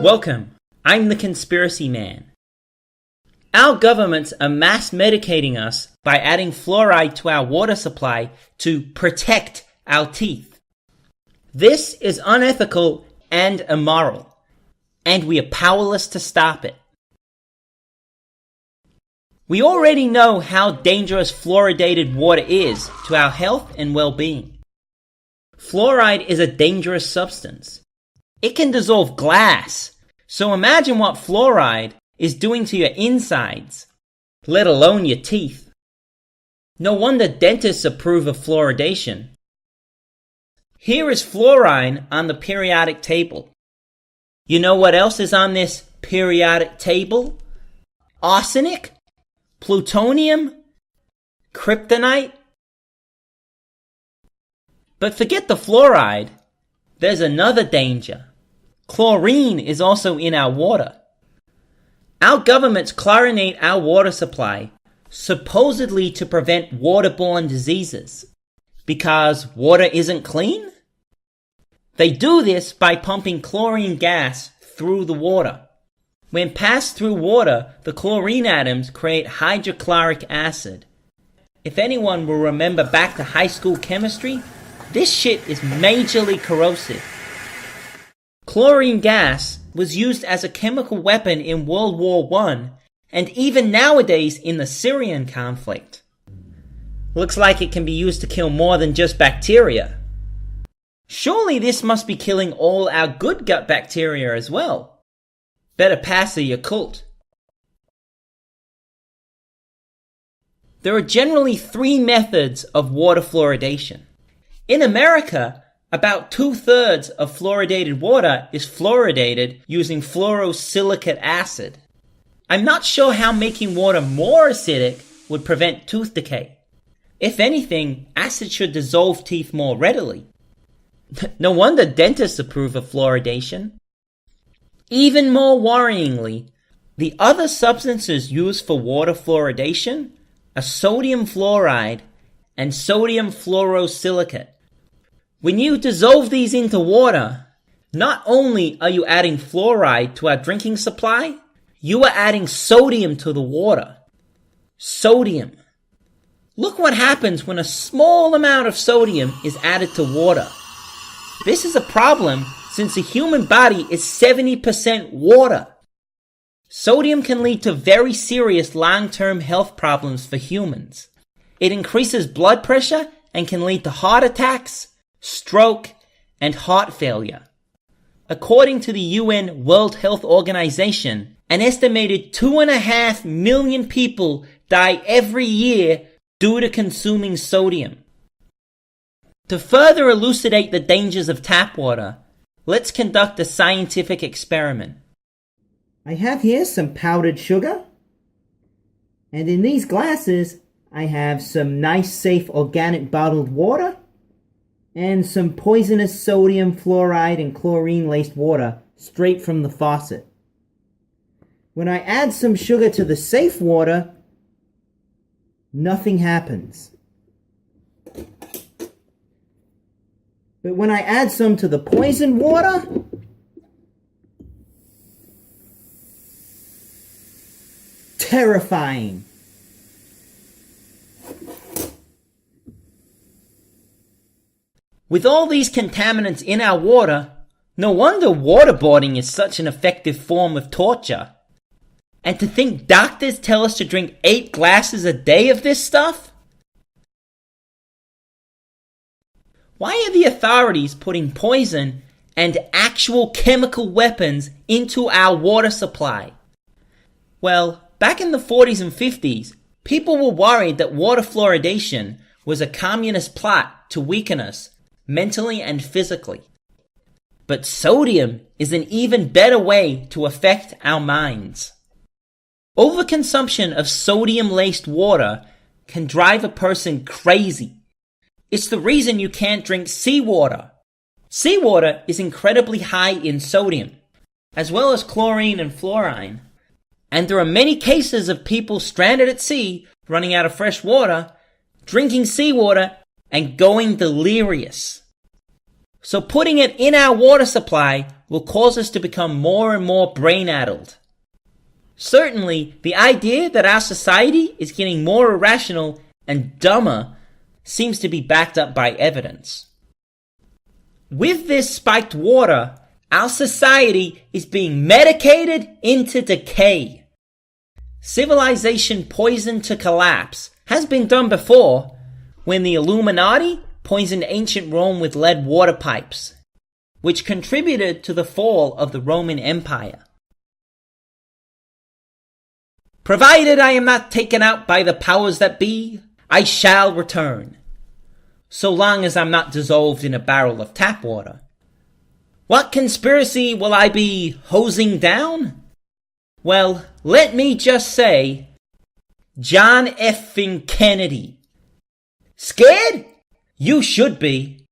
Welcome, I'm the Conspiracy Man. Our governments are mass medicating us by adding fluoride to our water supply to protect our teeth. This is unethical and immoral, and we are powerless to stop it. We already know how dangerous fluoridated water is to our health and well-being. Fluoride is a dangerous substance. It can dissolve glass, so imagine what fluoride is doing to your insides, let alone your teeth. No wonder dentists approve of fluoridation. Here is fluoride on the periodic table. You know what else is on this periodic table? Arsenic, plutonium, kryptonite. But forget the fluoride, there's another danger. Chlorine is also in our water. Our governments chlorinate our water supply, supposedly to prevent waterborne diseases. Because water isn't clean? They do this by pumping chlorine gas through the water. When passed through water, the chlorine atoms create hydrochloric acid. If anyone will remember back to high school chemistry, this shit is majorly corrosive. Chlorine gas was used as a chemical weapon in World War I, and even nowadays in the Syrian conflict. Looks like it can be used to kill more than just bacteria. Surely this must be killing all our good gut bacteria as well. Better pass the Yakult. There are generally 3 methods of water fluoridation. In America, about 2/3 of fluoridated water is fluoridated using fluorosilicate acid. I'm not sure how making water more acidic would prevent tooth decay. If anything, acid should dissolve teeth more readily. No wonder dentists approve of fluoridation. Even more worryingly, the other substances used for water fluoridation are sodium fluoride and sodium fluorosilicate. When you dissolve these into water, not only are you adding fluoride to our drinking supply, you are adding sodium to the water. Sodium. Look what happens when a small amount of sodium is added to water. This is a problem since the human body is 70% water. Sodium can lead to very serious long-term health problems for humans. It increases blood pressure and can lead to heart attacks, stroke, and heart failure. According to the UN World Health Organization, an estimated 2.5 million people die every year due to consuming sodium. To further elucidate the dangers of tap water, let's conduct a scientific experiment. I have here some powdered sugar, and in these glasses I have some nice, safe, organic bottled water and some poisonous sodium fluoride and chlorine-laced water straight from the faucet. When I add some sugar to the safe water, nothing happens. But when I add some to the poison water, terrifying. With all these contaminants in our water, no wonder waterboarding is such an effective form of torture. And to think doctors tell us to drink 8 glasses a day of this stuff? Why are the authorities putting poison and actual chemical weapons into our water supply? Well, back in the 40s and 50s, people were worried that water fluoridation was a communist plot to weaken us mentally and physically. But sodium is an even better way to affect our minds. Overconsumption of sodium-laced water can drive a person crazy. It's the reason you can't drink seawater. Seawater is incredibly high in sodium, as well as chlorine and fluorine. And there are many cases of people stranded at sea, running out of fresh water, drinking seawater, and going delirious. So putting it in our water supply will cause us to become more and more brain-addled. Certainly, the idea that our society is getting more irrational and dumber seems to be backed up by evidence. With this spiked water, our society is being medicated into decay. Civilization poisoned to collapse has been done before when the Illuminati poisoned ancient Rome with lead water pipes, which contributed to the fall of the Roman Empire. Provided I am not taken out by the powers that be, I shall return, so long as I'm not dissolved in a barrel of tap water. What conspiracy will I be hosing down? Well, let me just say, John F. Kennedy. Scared? You should be.